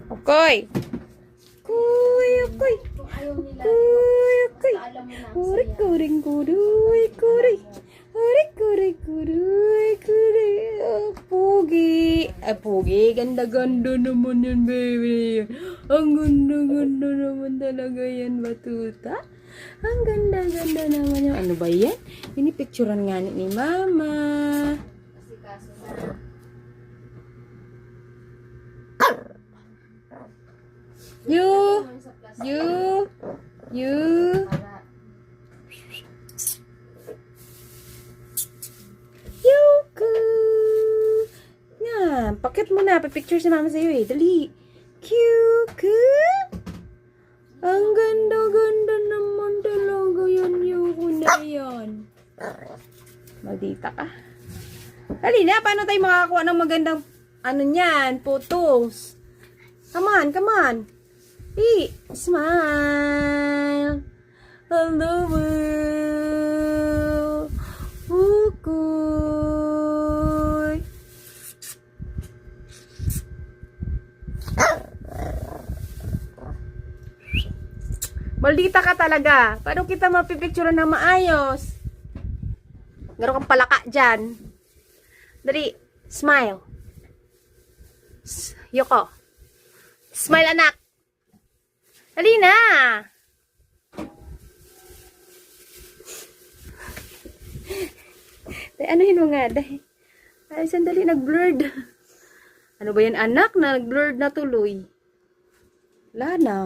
Okay. Kuy, okay. Kung ayaw nila, Kuy, okay. basta alam mo na ang Kurik, saya. kuring, kuruy, kurik. Kurik, kurik, kuruy, kurik. Oh, pugi. Ah, pugi. Ganda-ganda naman yan, baby. Ang ganda-ganda naman talaga yan, batuta. Ang ganda-ganda naman yan. Ano ba yan? Pinipicturan nga ni Mama. Kasi kaso na, You, naman sa plastic you. para Yuku! Yan. Pakit mo na. Papicture si Mama sa'yo eh. Dali. Kyuku! Ang ganda-ganda naman talaga yan. Yuku na yan. Maldita ka. Dali na. Paano tayo makakakuha ng magandang ano niyan? Photos. Come on, come on. Smile. Hello world. Ukuy. Maldita ka talaga. Paano kita mapipicture na maayos? Meron kang palaka dyan. Dali. Smile. Yoko. Smile, anak. Dali na. Anuhin mo nga, dahil. Ay, sandali, nag-blurred. Ano ba yan, anak? Nag-blurred na tuloy. Wala na.